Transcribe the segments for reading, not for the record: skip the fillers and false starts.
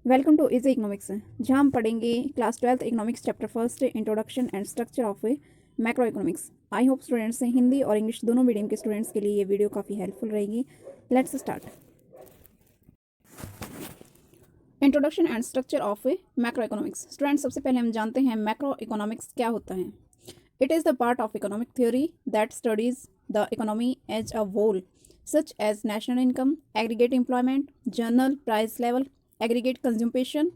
Welcome to easy economics, जहाँ हम पढ़ेंगे class 12th economics chapter first introduction and structure of macro economics. I hope students हैं हिंदी और English दोनों medium के स्टूडेंट्स के लिए ये वीडियो काफ़ी हेल्पफुल रहेगी। Let's start. Introduction and structure of macro economics. Students, सबसे पहले हम जानते हैं मैक्रो इकोनॉमिक्स क्या होता है। It is the part of economic theory that studies the economy as a whole, such as national income, aggregate employment, general price level, aggregate consumption,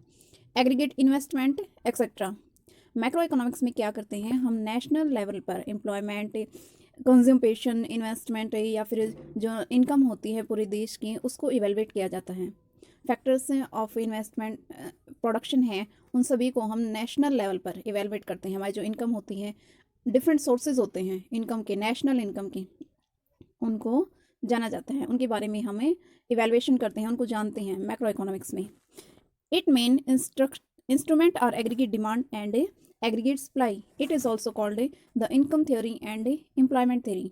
aggregate investment, etc. Macro economics में क्या करते हैं, हम national level पर employment, consummation, investment या फिर जो income होती है पूरे देश की उसको इवेलुएट किया जाता है। फैक्टर्स ऑफ इन्वेस्टमेंट, प्रोडक्शन है, उन सभी को हम नेशनल लेवल पर इवेलुएट करते हैं। हमारी जो इनकम होती है, डिफरेंट सोर्सेज होते हैं इनकम के, नेशनल इनकम के, उनको जाना जाता है, उनके बारे में हमें इवेल्युएशन करते हैं, उनको जानते हैं मैक्रो इकोनॉमिक्स में। It main instrument are aggregate demand and aggregate supply. It is also called the income theory and employment theory.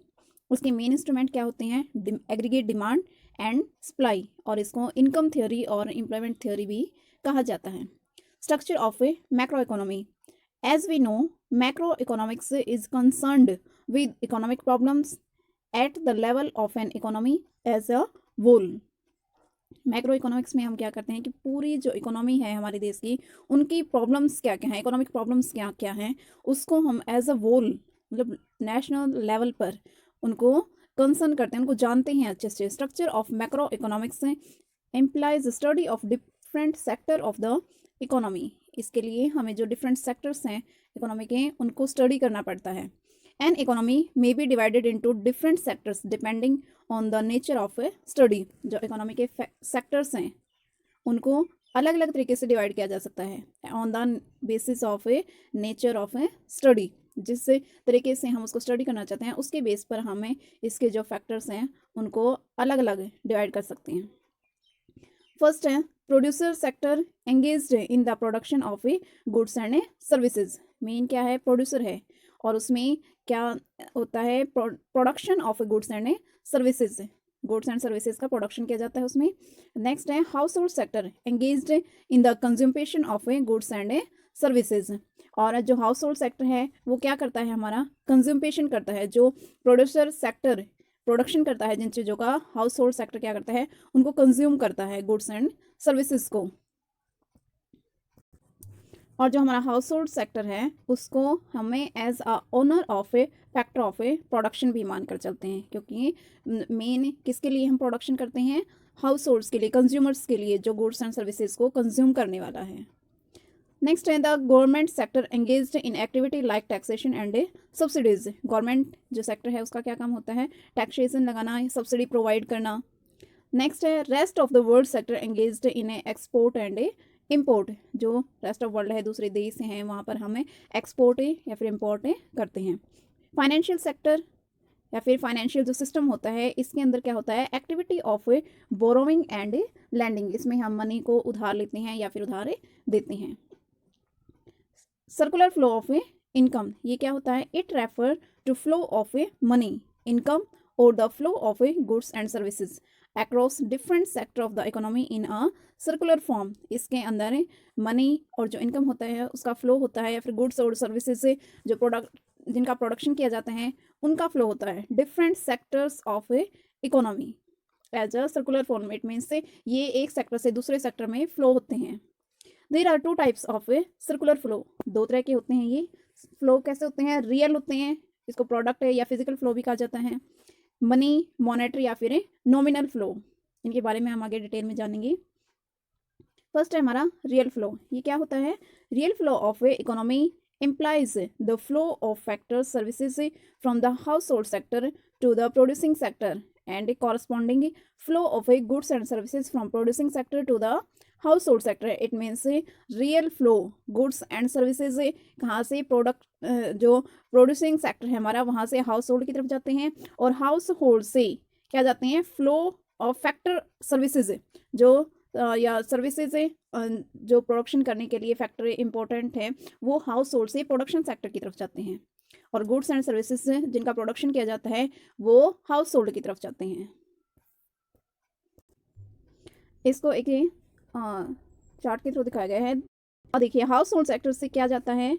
उसके मेन इंस्ट्रूमेंट क्या होते हैं, एग्रीगेट डिमांड एंड सप्लाई, और इसको इनकम थ्योरी और एम्प्लॉयमेंट थ्योरी भी कहा जाता है। Structure of macro economy. As we know, macro economics is concerned with economic problems at the level of an economy as a wall. Macro economics में हम क्या करते हैं कि पूरी जो इकोनॉमी है हमारे देश की, उनकी प्रॉब्लम्स क्या क्या हैं, इकोनॉमिक प्रॉब्लम्स क्या क्या हैं, उसको हम एज अ वोल, मतलब नेशनल लेवल पर उनको कंसर्न करते हैं, उनको जानते हैं अच्छे से। Structure of macro economics employs study of different sector of the economy. इसके लिए हमें जो डिफरेंट सेक्टर्स हैं इकोनॉमी के, उनको स्टडी करना पड़ता है। An economy may be divided into different sectors depending on the nature of a study. जो इकोनॉमी के सेक्टर्स हैं उनको अलग अलग तरीके से डिवाइड किया जा सकता है on the basis of A nature of A study. जिस तरीके से हम उसको स्टडी करना चाहते हैं उसके बेस पर हमें इसके जो फैक्टर्स हैं उनको अलग अलग डिवाइड कर सकते हैं। फर्स्ट है producer sector, engaged in the production of a goods and services. Main क्या है, प्रोड्यूसर है और उसमें क्या होता है, production of goods and services, goods and services का प्रोडक्शन किया जाता है उसमें। नेक्स्ट है household sector, engaged in the consummation of goods and services. और जो हाउस होल्ड सेक्टर है वो क्या करता है, हमारा कंज्यूमेशन करता है। जो प्रोड्यूसर सेक्टर प्रोडक्शन करता है जिन चीज़ों का, हाउस होल्ड सेक्टर क्या करता है, उनको कंज्यूम करता है, गुड्स एंड सर्विसेज को। और जो हमारा हाउस होल्ड सेक्टर है उसको हमें as a owner of a factor of a production भी मानकर चलते हैं, क्योंकि मेन किसके लिए हम प्रोडक्शन करते हैं, हाउस होल्ड्स के लिए, कंज्यूमर्स के लिए, जो गुड्स एंड सर्विसेज को कंज्यूम करने वाला है। नेक्स्ट है the government sector, engaged in activity like taxation and subsidies. Government जो सेक्टर है उसका क्या काम होता है, टैक्सेशन लगाना, सब्सिडी प्रोवाइड करना। नेक्स्ट है rest of the world sector, engaged in export and import. जो रेस्ट ऑफ वर्ल्ड है, दूसरे देश हैं, वहाँ पर हमें एक्सपोर्ट या फिर इम्पोर्ट करते हैं। फाइनेंशियल सेक्टर या फिर फाइनेंशियल जो सिस्टम होता है, इसके अंदर क्या होता है, activity of borrowing and lending. इसमें हम मनी को उधार लेते हैं या फिर उधार देते हैं। सर्कुलर फ्लो ऑफ इनकम, ये क्या होता है, it refer to flow of money, income और the flow of goods and services across different sector of the economy in a circular form. इसके अंदर मनी और जो इनकम होता है उसका फ्लो होता है, या फिर गुड्स और सर्विसेज से जो प्रोडक्ट जिनका प्रोडक्शन किया जाता है उनका फ्लो होता है different sectors of economy as a circular form. It means से ये एक सेक्टर से दूसरे सेक्टर में फ्लो होते हैं। There are two types of circular flow, दो तरह के होते हैं ये फ्लो। कैसे होते हैं, रियल होते हैं, इसको प्रोडक्ट है या फिजिकल फ्लो भी कहा जाता है। मनी, मॉनेटरी या फिर नॉमिनल फ्लो, इनके बारे में हम आगे डिटेल में जानेंगे। फर्स्ट है हमारा रियल फ्लो। ये क्या होता है, real flow of economy implies the flow of factors services from the household sector to the producing sector and corresponding flow of goods and services from producing sector to the household sector. It means real flow goods and services कहाँ से product, जो producing sector है हमारा, वहाँ से house hold की तरफ जाते हैं, और हाउस होल्ड से क्या जाते हैं, फ्लो ऑफ फैक्टर सर्विसेज, जो या सर्विसेज जो प्रोडक्शन करने के लिए फैक्टर इंपॉर्टेंट है, वो हाउस होल्ड से प्रोडक्शन सेक्टर की तरफ जाते हैं, और गुड्स एंड सर्विसेज जिनका प्रोडक्शन किया जाता है वो हाउस होल्ड की तरफ जाते हैं। इसको एक चार्ट के थ्रू दिखाया गया है। और देखिए हाउस होल्ड सेक्टर से क्या जाता है,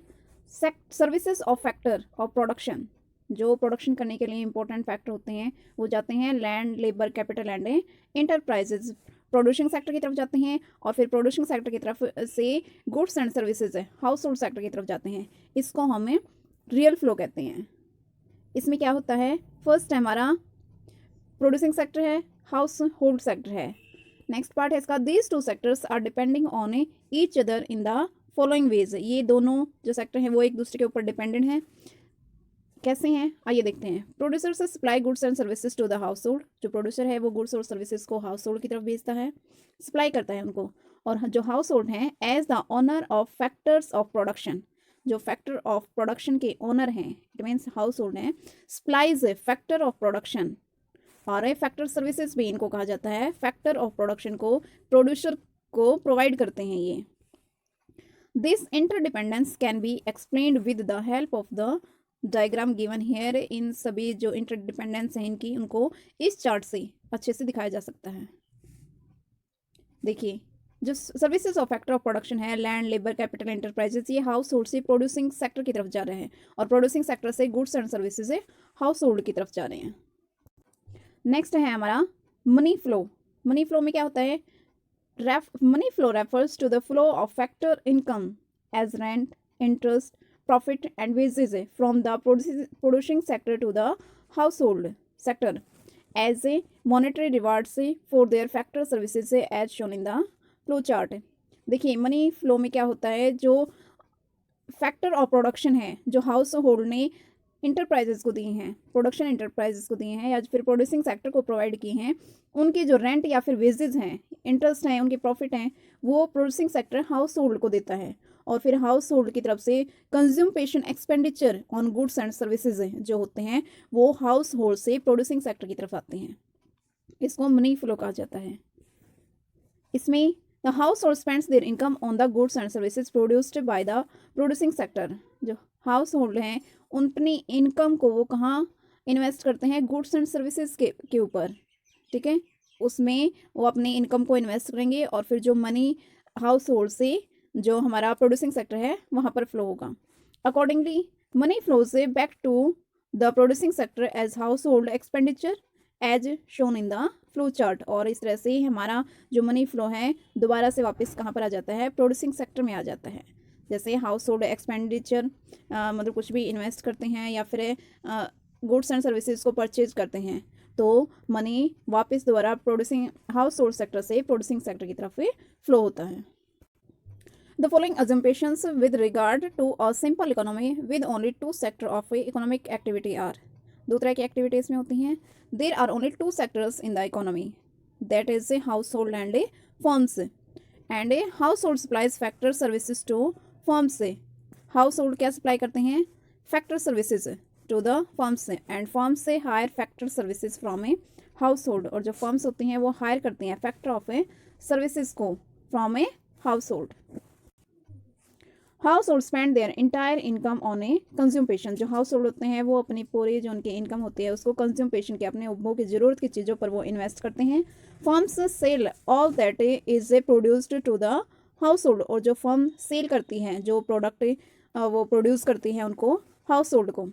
services of factor of production, जो प्रोडक्शन करने के लिए इंपॉर्टेंट फैक्टर होते हैं वो जाते हैं land, labour, capital and enterprises. Producing sector की तरफ जाते हैं और फिर प्रोड्यूसिंग सेक्टर की तरफ से goods and services house hold sector की तरफ जाते हैं। इसको हमें रियल फ्लो कहते हैं। इसमें क्या होता है, फर्स्ट है हमारा प्रोड्यूसिंग सेक्टर है, हाउस होल्ड सेक्टर है। नेक्स्ट पार्ट है इसका, these two sectors are depending on each other in the following ways. ये दोनों जो सेक्टर हैं वो एक दूसरे के ऊपर डिपेंडेंट हैं। कैसे हैं आइए देखते हैं। प्रोड्यूसर से supply goods and services to the household, जो प्रोड्यूसर है वो गुड्स और सर्विसेज को हाउस होल्ड की तरफ भेजता है, सप्लाई करता है उनको। और जो हाउस होल्ड हैं as the owner of factors of production, जो फैक्टर ऑफ प्रोडक्शन के ओनर हैं, इट मीन्स हाउस होल्ड हैं, सप्लाइज फैक्टर ऑफ प्रोडक्शन। और फैक्टर सर्विसेज भी इनको कहा जाता है, फैक्टर ऑफ प्रोडक्शन को प्रोड्यूसर को प्रोवाइड करते हैं ये। This interdependence can be explained with the help of the diagram given here. इन सभी जो इंटरडिपेंडेंस हैं इनकी, उनको इस चार्ट से अच्छे से दिखाया जा सकता है। देखिए जो services of factor of production है, लैंड, लेबर, कैपिटल, एंटरप्राइजेस, ये हाउस होल्ड से प्रोड्यूसिंग सेक्टर की तरफ जा रहे हैं और प्रोड्यूसिंग सेक्टर से goods and services house hold की तरफ जा रहे हैं। नेक्स्ट है हमारा मनी फ्लो। मनी फ्लो में क्या होता है, money flow refers to the flow of factor income as rent, interest, profit and wages from the producing sector to the household sector as a monetary rewards for their factor services as shown in the flow chart। देखिए money flow में क्या होता है, जो factor of production है जो house hold ने enterprises को दिए हैं, प्रोडक्शन इंटरप्राइजेस को दिए हैं या फिर प्रोड्यूसिंग सेक्टर को प्रोवाइड किए हैं, उनके जो रेंट या फिर वेजेस हैं, इंटरेस्ट हैं, उनके प्रॉफिट हैं, वो प्रोड्यूसिंग सेक्टर हाउस होल्ड को देता है। और फिर हाउस होल्ड की तरफ से consummation expenditure on goods and services जो होते हैं वो हाउस होल्ड से प्रोड्यूसिंग सेक्टर की तरफ आते हैं। इसको मनी फ्लो कहा जाता है। इसमें the house hold spends there income on the goods and services produced by the producing sector. जो हाउस होल्ड हैं अपनी इनकम को वो कहाँ इन्वेस्ट करते हैं, गुड्स एंड सर्विसेज के ऊपर, ठीक है, उसमें वो अपनी इनकम को इन्वेस्ट करेंगे और फिर जो मनी हाउस होल्ड से जो हमारा प्रोड्यूसिंग सेक्टर है वहाँ पर फ्लो होगा। Accordingly money flows back to the producing sector as household expenditure as shown in the flow chart. और इस तरह से हमारा जो मनी फ्लो है दोबारा से वापस कहाँ पर आ जाता है, प्रोड्यूसिंग सेक्टर में आ जाता है। जैसे हाउस होल्ड एक्सपेंडिचर मतलब कुछ भी इन्वेस्ट करते हैं या फिर गुड्स एंड सर्विसेज को परचेज करते हैं तो मनी वापस दोबारा प्रोड्यूसिंग हाउस होल्ड सेक्टर से प्रोड्यूसिंग सेक्टर की तरफ फ्लो होता है। The following assumptions with regard to a simple economy with only two sector of economic activity are। दो तरह की एक्टिविटीज में होती हैं। There are only two sectors in the economy, that is a household and a firms, and a household supplies factor services to firms। household क्या supply करते हैं, factor services to the firms, and firms से hire factor services from a household। और जो firms होती हैं वो hire करती हैं factor of a services को from a household। House hold spend their entire income on A consummation. जो हाउस होल्ड होते हैं वो अपनी पूरी जो उनकी इनकम होती है उसको कंज्यूमेशन के, अपने उपभोग की ज़रूरत की चीज़ों पर वो इन्वेस्ट करते हैं। Firms sell all that is a produced to the household. और जो फर्म सेल करती हैं जो प्रोडक्ट वो प्रोड्यूस करती हैं उनको हाउस होल्ड को।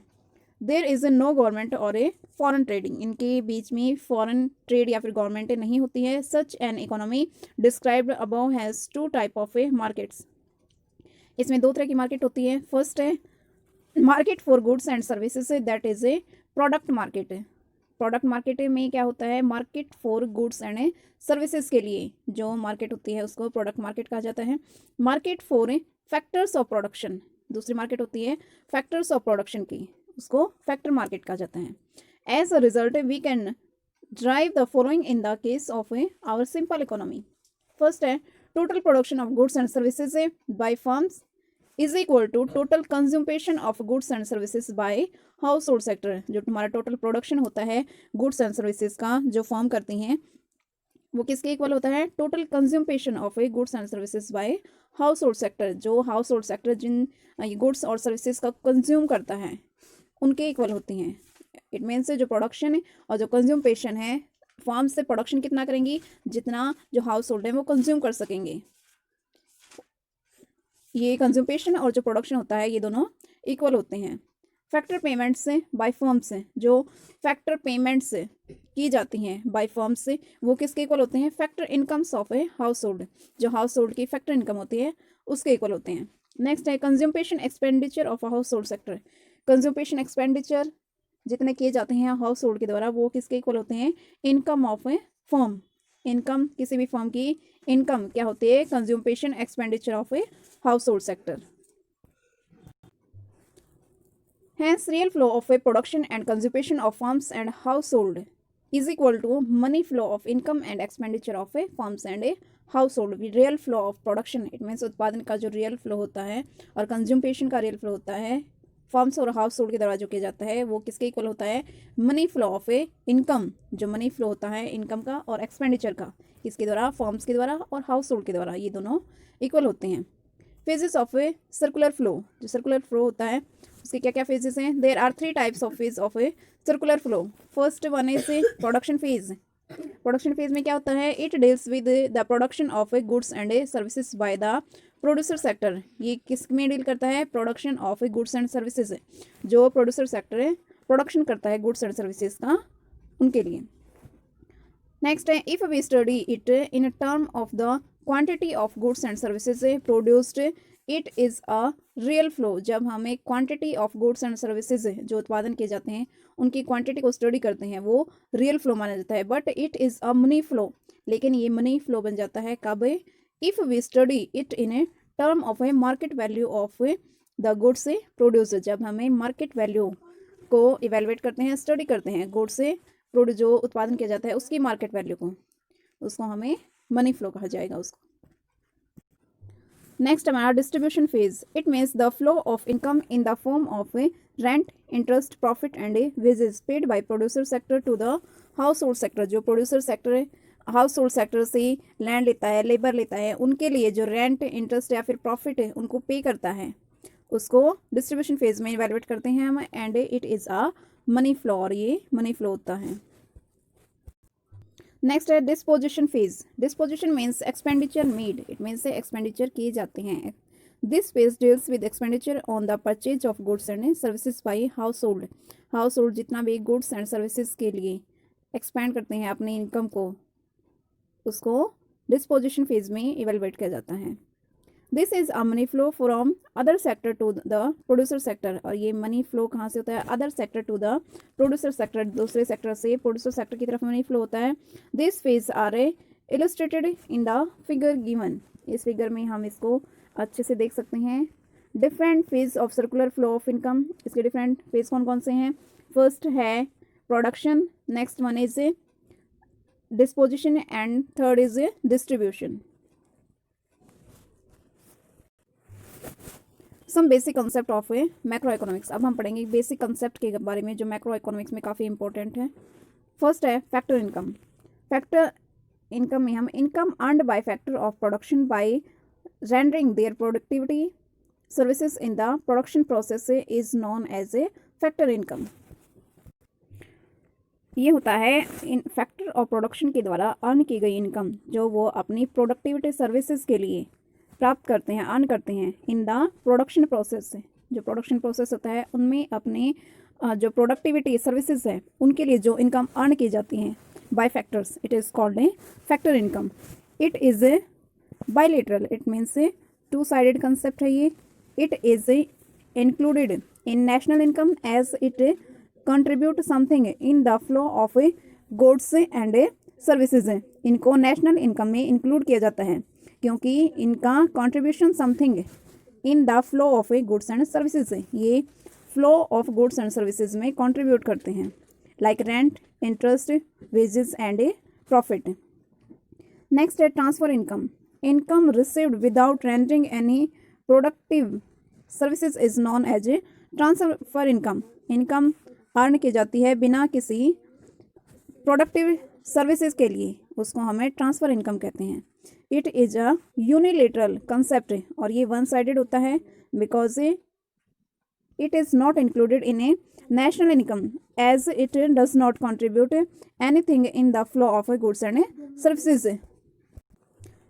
There is a no government और ए फॉरेन ट्रेडिंग। इनके बीच में फॉरेन ट्रेड या फिर गवर्नमेंट नहीं होती है। Such an economy described above has two type of a markets. इसमें दो तरह की मार्केट होती है। फर्स्ट है market for goods and services, that is a product market. Product market में क्या होता है, market for goods and services के लिए जो मार्केट होती है उसको प्रोडक्ट मार्केट कहा जाता है। Market for factors of production, दूसरी मार्केट होती है फैक्टर्स ऑफ प्रोडक्शन की, उसको फैक्टर मार्केट कहा जाता है। As a result we can drive the following in the case of our simple economy. First है total production of goods and services by firms is equal to total consumption of goods and services by household sector. जो तुम्हारा total production होता है goods and services का जो firm करती हैं वो किसके इक्वल होता है, total consumption of a goods and services by household sector. जो हाउस होल्ड सेक्टर जिन गुड्स और सर्विसेज का कंज्यूम करता है उनके इक्वल होती हैं। इट मीन्स जो प्रोडक्शन है और जो कंज्यूमेशन है, फर्म से प्रोडक्शन कितना करेंगी जितना जो हाउस होल्ड है वो कंज्यूम कर सकेंगे। ये कंज्यूमेशन और जो प्रोडक्शन होता है ये दोनों इक्वल होते हैं। फैक्टर पेमेंट्स से बाय फर्म्स से, जो फैक्टर पेमेंट्स की जाती हैं बाय फर्म्स से, वो किसके इक्वल होते हैं? Factor incomes of a house hold, जो हाउस होल्ड की फैक्टर इनकम होती है उसके इक्वल होते हैं। नेक्स्ट है consummation expenditure of a house hold sector. Consummation expenditure जितने किए जाते हैं हाउस होल्ड के द्वारा वो किसके इक्वल होते हैं? Income of A firm. Income, किसी भी फर्म की इनकम क्या होती है? Consummation expenditure of a house hold sector. Hence, real flow of a production and consumption of firms and household is equal to money flow of income and expenditure of a firms and a household. Real flow of production, it means उत्पादन का जो real flow होता है और consumption का real flow होता है firms और हाउस होल्ड के द्वारा जो किया जाता है वो किसके इक्वल होता है? Money flow of A income, जो मनी फ्लो होता है इनकम का और एक्सपेंडिचर का, किसके द्वारा? फर्म्स के द्वारा और हाउस होल्ड के द्वारा, ये दोनों इक्वल होते हैं। Phases of a circular flow, जो सर्कुलर फ्लो होता है उसके क्या क्या फेजेस हैं? There are 3 types of phase of a circular flow. First one is production phase. Production phase में क्या होता है? It deals with the production of a goods and a services by the producer sector. ये किस में deal करता है? Production of a goods and services, जो प्रोड्यूसर सेक्टर है प्रोडक्शन करता है गुड्स एंड सर्विसेज का, उनके लिए। नेक्स्ट है if we study it in term of the quantity of goods and services produced, it is a real flow. जब हम एक quantity of goods and services जो उत्पादन किए जाते हैं उनकी क्वांटिटी को स्टडी करते हैं वो रियल फ्लो माना जाता है। But it is a money flow, लेकिन ये मनी फ्लो बन जाता है कब? If we study it in a term of a market value of the goods produce. जब हमें मार्केट वैल्यू को इवेलुएट करते हैं, स्टडी करते हैं गुड्स से जो उत्पादन किया जाता है उसकी मार्केट वैल्यू को, उसको हमें मनी फ्लो कहा जाएगा उसको। नेक्स्ट हमारा distribution phase. It means the flow of income in the form of rent, interest, profit and wages paid by producer sector to the household sector. जो producer sector है household sector से land लेता है, labour लेता है, उनके लिए जो रेंट, इंटरेस्ट या फिर प्रॉफिट है उनको पे करता है, उसको डिस्ट्रीब्यूशन फेज में इवेलुएट करते हैं हम। And it is a money flow, और ये मनी फ्लो होता है। नेक्स्ट है disposition phase. Disposition means expenditure made, it means से एक्सपेंडिचर किए जाते हैं। This phase deals with expenditure on the purchase of goods and services by house hold. House hold जितना भी गुड्स एंड सर्विसेज के लिए एक्सपेंड करते हैं अपनी इनकम को, उसको डिस्पोजिशन फेज में इवेलुएट किया जाता है। This is a money flow from other sector to the producer sector. और ये मनी फ्लो कहाँ से होता है? Other sector to the producer sector, दूसरे सेक्टर से प्रोड्यूसर सेक्टर की तरफ मनी फ्लो होता है। This phase are illustrated in the figure given. इस फिगर में हम इसको अच्छे से देख सकते हैं। Different phase of circular flow of income, इसके डिफरेंट फेज कौन कौन से हैं? फर्स्ट है production, next one is disposition and third is distribution. Some basic concept of a macro economics. अब हम पढ़ेंगे बेसिक कंसेप्ट के बारे में जो मैक्रो इकोनॉमिक्स में काफ़ी इंपॉर्टेंट है। फर्स्ट है फैक्टर इनकम। फैक्टर इनकम में हम income earned by factor of production by rendering their productivity services in the production process is known as a factor income. ये होता है इन फैक्टर ऑफ प्रोडक्शन के द्वारा अर्न की गई इनकम जो वो अपनी प्रोडक्टिविटी सर्विसेज के लिए प्राप्त करते हैं, अर्न करते हैं इन द प्रोडक्शन प्रोसेस से। जो प्रोडक्शन प्रोसेस होता है उनमें अपने जो प्रोडक्टिविटी सर्विसेज है उनके लिए जो इनकम अर्न की जाती हैं by factors, it is called a factor income. It is a bilateral, it means a two sided concept है ये। It is included in national income as it contribute something in the flow of a goods and a services. इनको national income में include किया जाता है क्योंकि इनका contribution something in the flow of a goods and services है। ये flow of goods and services में कंट्रीब्यूट करते हैं, like rent, interest, wages and a profit. Next है transfer income. Income received without rendering any productive services is known as a transfer income. Income earn की जाती है बिना किसी productive services के लिए, उसको हमें ट्रांसफर इनकम कहते हैं। It is a unilateral concept और ये 1-साइडेड होता है because it is not included in a national income as it does not contribute anything in the flow of a goods and services.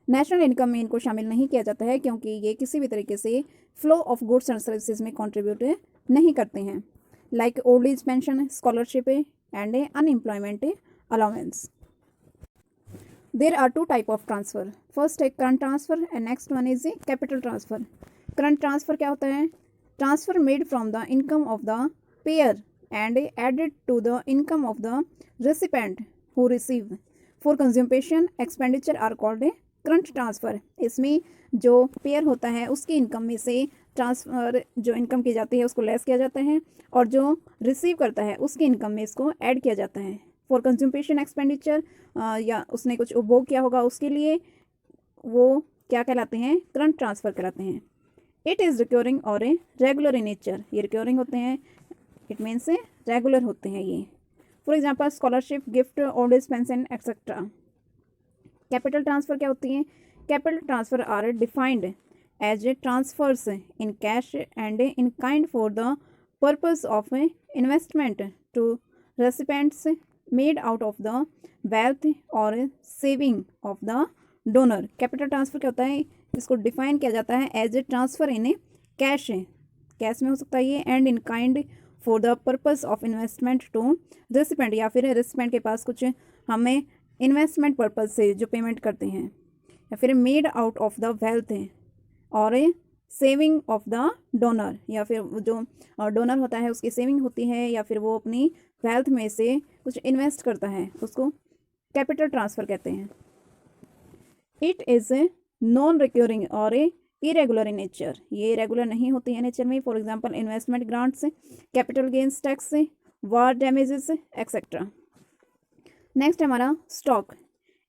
National income में इनको शामिल नहीं किया जाता है क्योंकि ये किसी भी तरीके से flow of goods and services में कंट्रीब्यूट नहीं करते हैं, like old age pension, scholarship and unemployment allowance. There are two type of transfer, first है current transfer and next one is capital transfer. Current transfer क्या होता है? Transfer made from the income of the payer and added to the income of the recipient who receive for consumption expenditure are called current transfer. इसमें जो pair होता है उसकी income में से ट्रांसफ़र जो इनकम की जाती है उसको लेस किया जाता है और जो रिसीव करता है उसकी इनकम में इसको ऐड किया जाता है। फॉर कंज्यूमेशन एक्सपेंडिचर या उसने कुछ उपभोग किया होगा उसके लिए वो क्या कहलाते हैं? करंट ट्रांसफ़र कहलाते हैं। इट इज़ रिक्योरिंग और रेगुलर इन नेचर, ये रिक्योरिंग होते हैं, इट मीन्स रेगुलर होते हैं ये। For example scholarship, gift, old age pension etcetera. Capital transfer क्या होती है? Capital transfer are defined as transfers in cash and in kind for the purpose of investment to recipients made out of the wealth और saving of the donor. Capital transfer क्या होता है? इसको define किया जाता है as a transfer in cash, cash में हो सकता है ये, and in kind for the purpose of investment to recipient, या फिर रेसिपेंट के पास कुछ हमें इन्वेस्टमेंट पर्पज़ से जो पेमेंट करते हैं, या फिर made out of the wealth और सेविंग ऑफ द डोनर, या फिर जो डोनर होता है उसकी सेविंग होती है या फिर वो अपनी वेल्थ में से कुछ इन्वेस्ट करता है, उसको कैपिटल ट्रांसफ़र कहते हैं। इट इज़ नॉन रिक्योरिंग और इरेगुलर इन नेचर, ये रेगुलर नहीं होती है नेचर में। For example investment grants, capital gains tax, war damages etcetera. Next हमारा stock.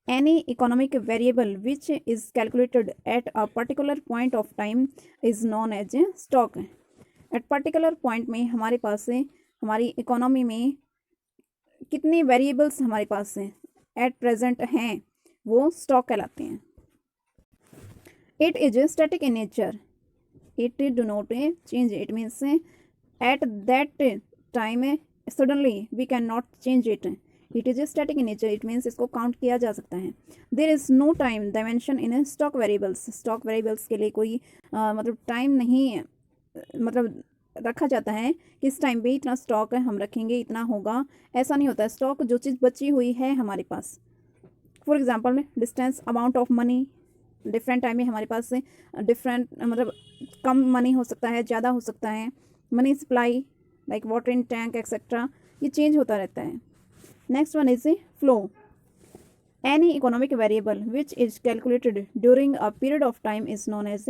Any economic variable which is calculated at a particular point of time is known as stock. At particular point में हमारे पास से हमारी economy में कितने variables हमारे पास से at present हैं वो स्टॉक कहलाते हैं। It is static in nature, it do not change, it means at that time suddenly we can not change it. It is static in nature, it means इसको count किया जा सकता है। There is no time dimension in stock variables, stock variables के लिए कोई मतलब time नहीं मतलब रखा जाता है कि इस टाइम पे इतना स्टॉक है हम रखेंगे इतना होगा, ऐसा नहीं होता है। स्टॉक जो चीज़ बची हुई है हमारे पास, for example distance, amount of money, different time में हमारे पास से डिफरेंट मतलब कम मनी हो सकता है, ज़्यादा हो सकता है। Money supply like water in tank etcetera, ये चेंज होता रहता है। Next one is flow. Any economic variable which is calculated during a period of time is known as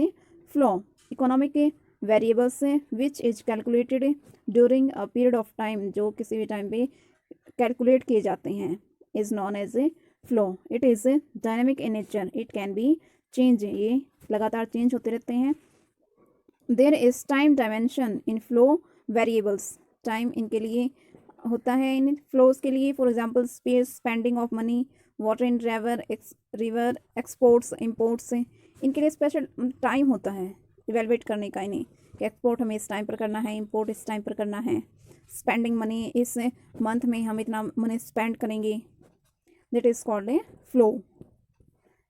flow. Economic variables which is calculated during a period of time, जो किसी भी time पे calculate किए जाते हैं, is known as flow. It is dynamic in nature, it can be change, ये लगातार change होते रहते हैं। There is time dimension in flow variables, time इनके लिए होता है इन फ्लोज के लिए। For example space, spending of money, water in river, exports, imports, इनके लिए स्पेशल टाइम होता है इवेलुएट करने का इन्हें कि एक्सपोर्ट हमें इस टाइम पर करना है, इम्पोर्ट इस टाइम पर करना है। स्पेंडिंग मनी, इस मंथ में हम इतना मनी स्पेंड करेंगे, that is called a flow.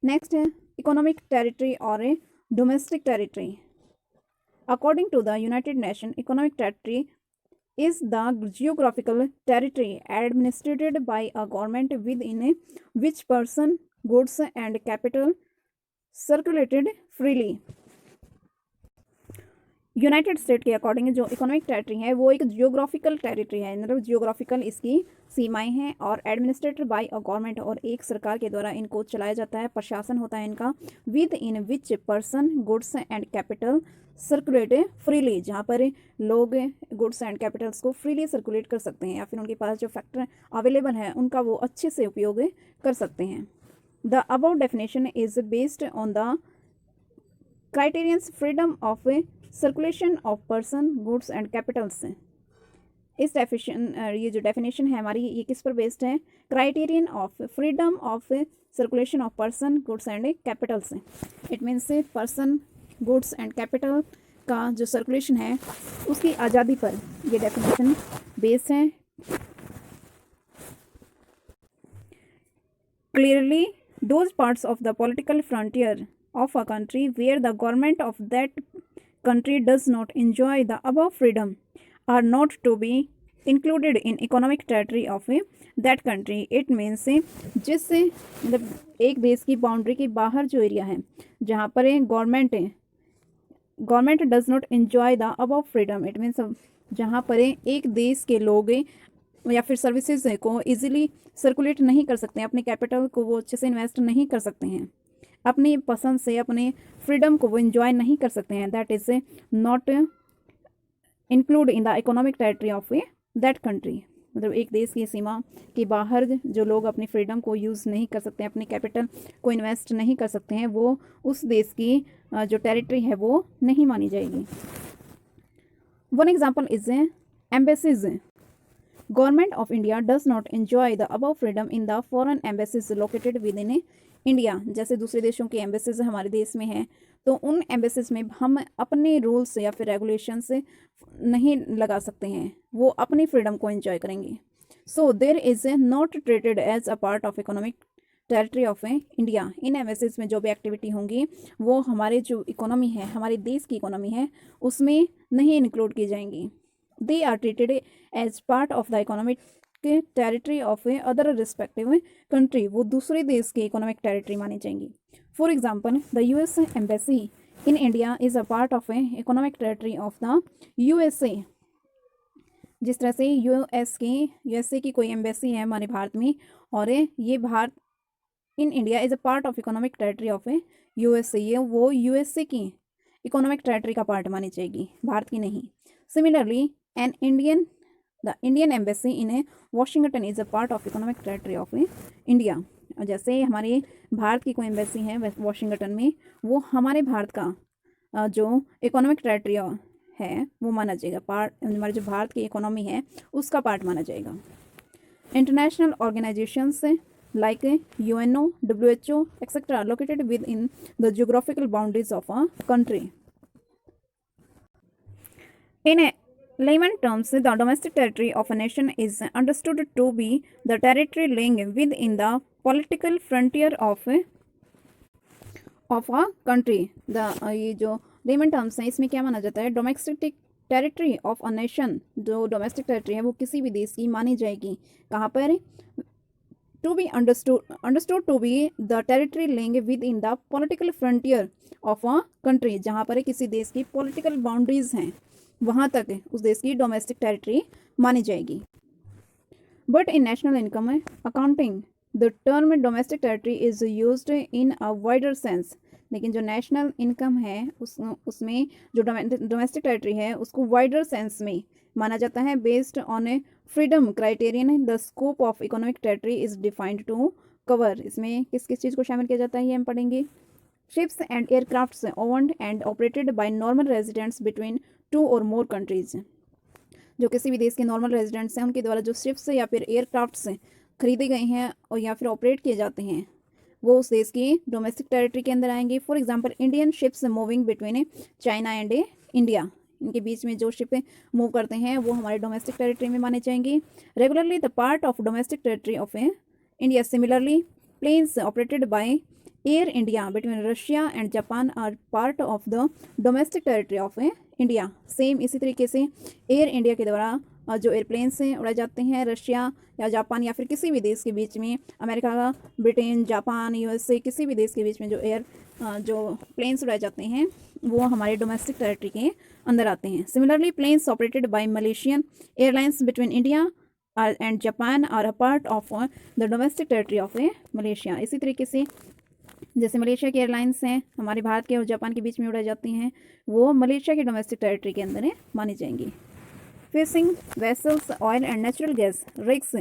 Next है इकोनॉमिक टेरिटरी और a domestic territory. According to the United Nation, economic territory is the geographical territory administered by a government within which person, goods and capital circulated freely। United state के according जो economic territory है वो एक geographical territory है, मतलब geographical इसकी सीमाएं हैं और एडमिनिस्ट्रेटेड बाय अ गवर्नमेंट, और एक सरकार के द्वारा इनको चलाया जाता है, प्रशासन होता है इनका। With in which person, goods and capital circulate freely, जहाँ पर लोग गुड्स एंड कैपिटल्स को फ्रीली सर्कुलेट कर सकते हैं या फिर उनके पास जो फैक्टर अवेलेबल है उनका वो अच्छे से उपयोग कर सकते हैं। The above definition is based on the criterions freedom of circulation of person, goods and Capitals. इस ये जो डेफिनेशन है हमारी, ये किस पर बेस्ड है? Criterion of freedom of circulation of person, goods and Capitals. It means person, goods and capital का जो सर्कुलेशन है उसकी आज़ादी पर ये डेफिनेशन बेस्ड है। Clearly those parts of the political frontier of a country where the government of that country does not enjoy the above freedom are not to be included in economic territory of that country. It means जिससे मतलब एक देश की boundary के बाहर जो area है जहाँ पर government does not enjoy the above freedom, it means जहाँ पर एक देश के लोग या फिर सर्विसेज को इजीली सर्कुलेट नहीं कर सकते हैं, अपने कैपिटल को वो अच्छे से इन्वेस्ट नहीं कर सकते हैं, अपनी पसंद से अपने फ्रीडम को वो इन्जॉय नहीं कर सकते हैं, that is not include in the economic territory of that country. मतलब एक देश की सीमा के बाहर जो लोग अपनी फ्रीडम को यूज़ नहीं कर सकते हैं, अपने कैपिटल को इन्वेस्ट नहीं कर सकते हैं, वो उस देश की जो टेरिटरी है वो नहीं मानी जाएगी। One example is embassies. Government of India does not enjoy the above freedom in the foreign embassies located with in India. जैसे दूसरे देशों के एम्बेसीज हमारे देश में हैं, तो उन एम्बेसीज में हम अपने रूल्स या फिर रेगुलेशन से नहीं लगा सकते हैं, वो अपनी फ्रीडम को एंजॉय करेंगे। So there is not treated as a part of economic territory of India. इन एम्बेसीज में जो भी एक्टिविटी होंगी वो हमारे जो इकोनॉमी है, हमारे देश की इकोनॉमी है, उसमें नहीं इंक्लूड की जाएंगी। They are treated as part of the economic territory of other respective country, वो दूसरे देश की इकोनॉमिक टेरिटरी मानी जाएंगी। For example the US embassy in India is a part of economic territory of the USA. जिस तरह से USA की कोई एम्बेसी है हमारे भारत में, और ये भारत इन India is a part of economic territory of USA, ये वो यूएसए की इकोनॉमिक टेरिटरी का पार्ट मानी जाएगी, भारत की नहीं। Similarly the Indian embassy in Washington is a part of economic territory of India. जैसे हमारे भारत की कोई एम्बेसी है वाशिंगटन में, वो हमारे भारत का जो इकोनॉमिक टेरिटरी है वो माना जाएगा, पार्ट हमारे जो भारत की इकोनॉमी है उसका पार्ट माना जाएगा। International organisations like UNO, WHO, etc. located within the geographical boundaries of a country. In layman terms, the domestic territory of a nation is understood to be the territory lying within the political frontier of a country. ये जो layman terms हैं इसमें क्या माना जाता है, domestic territory of a nation, जो domestic territory है वो किसी भी देश की मानी जाएगी, कहाँ पर, to be understood to be the territory lying within the political frontier of a country, जहाँ पर किसी देश की political boundaries हैं वहाँ तक उस देश की डोमेस्टिक टेरिटरी मानी जाएगी। But in national income accounting the term domestic territory is used in a wider sense. लेकिन जो नेशनल इनकम है उसमें जो डोमेस्टिक टेरिटरी है उसको वाइडर सेंस में माना जाता है। Based on a freedom criterion the scope of economic territory is defined to cover. इसमें किस किस चीज़ को शामिल किया जाता है ये हम पढ़ेंगे। Ships and aircrafts owned and operated by normal residents between 2 और मोर कंट्रीज। जो किसी भी देश के नॉर्मल रेजिडेंट्स हैं उनके द्वारा जो शिप्स या फिर एयरक्राफ्ट्स खरीदे गए हैं और या फिर ऑपरेट किए जाते हैं वो उस देश की डोमेस्टिक टेरिटरी के अंदर आएंगे। For example Indian ships moving between China and India, इनके बीच में जो शिपें मूव करते हैं वो हमारे डोमेस्टिक टेरिटरी में माने जाएंगे। Regularly the part of domestic territory of India. Similarly planes operated by Air India between Russia and Japan are part of the domestic territory of India. Same इसी तरीके से एयर इंडिया के द्वारा जो airplanes उड़ाए जाते हैं रशिया या जापान या फिर किसी भी देश के बीच में, अमेरिका, ब्रिटेन, जापान, यूएसए, किसी भी देश के बीच में जो प्लेन्स उड़ाए जाते हैं वो हमारे डोमेस्टिक टेरिटरी के अंदर आते हैं। Similarly planes operated by Malaysian Airlines between India and Japan are a part of the domestic territory of Malaysia. इसी तरीके से जैसे मलेशिया की एयरलाइंस हैं हमारे भारत के और जापान के बीच में उड़ाई जाती हैं, वो मलेशिया की डोमेस्टिक टेरिटरी के अंदर मानी जाएंगी। Fishing vessels, oil and natural gas rigs,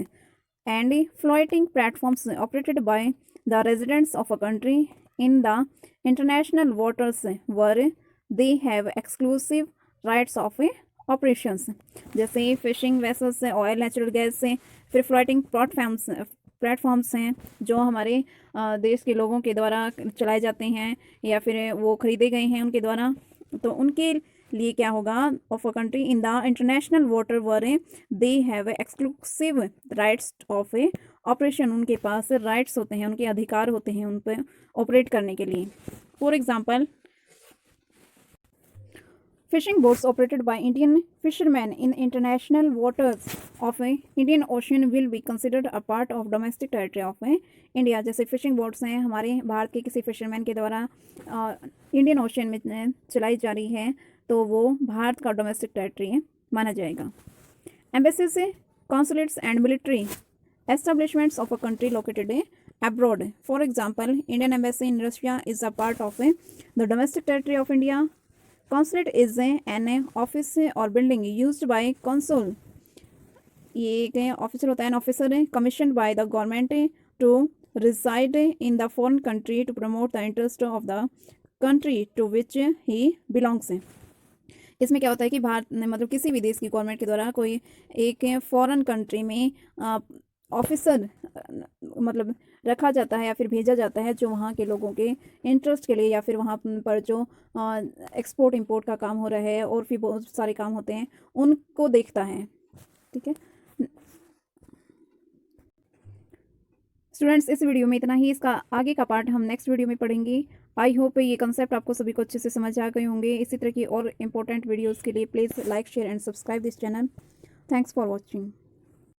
and floating platforms operated by the residents of a country in the international waters where they have exclusive rights of operations. जैसे fishing vessels से, oil, natural gas से, फिर floating platforms हैं जो हमारे देश के लोगों के द्वारा चलाए जाते हैं या फिर वो खरीदे गए हैं उनके द्वारा, तो उनके लिए क्या होगा, of a country in the international water were they have exclusive rights of operation, उनके पास राइट्स होते हैं, उनके अधिकार होते हैं उन पर ऑपरेट करने के लिए। For example, fishing boats operated by Indian fishermen in international waters of Indian Ocean will be considered a part of domestic territory of India। जैसे फिशिंग बोट्स हैं हमारे भारत के किसी फिशरमैन के द्वारा इंडियन ओशन में चलाई जा रही है तो वो भारत का डोमेस्टिक टेरिटरी माना जाएगा। Embassies, consulates and military establishments of a country located abroad. For example, Indian embassy in Russia is a part of the domestic territory of India. Consulate is an office or building used by consul, ये एक officer होता है, an officer commission by the government to reside in the foreign country to promote the interest of the country to which he belongs. इसमें क्या होता है कि भारत मतलब किसी भी देश की गवर्नमेंट के द्वारा कोई एक फॉरेन कंट्री में ऑफिसर मतलब रखा जाता है या फिर भेजा जाता है जो वहाँ के लोगों के इंटरेस्ट के लिए या फिर वहाँ पर जो एक्सपोर्ट इंपोर्ट का काम हो रहा है और फिर बहुत सारे काम होते हैं उनको देखता है। ठीक है स्टूडेंट्स, इस वीडियो में इतना ही। इसका आगे का पार्ट हम नेक्स्ट वीडियो में पढ़ेंगे। आई होप ये कंसेप्ट आपको सभी को अच्छे से समझ आ गए होंगे। इसी तरह की और इम्पोर्टेंट वीडियोज़ के लिए please like, share and subscribe this channel. Thanks for watching.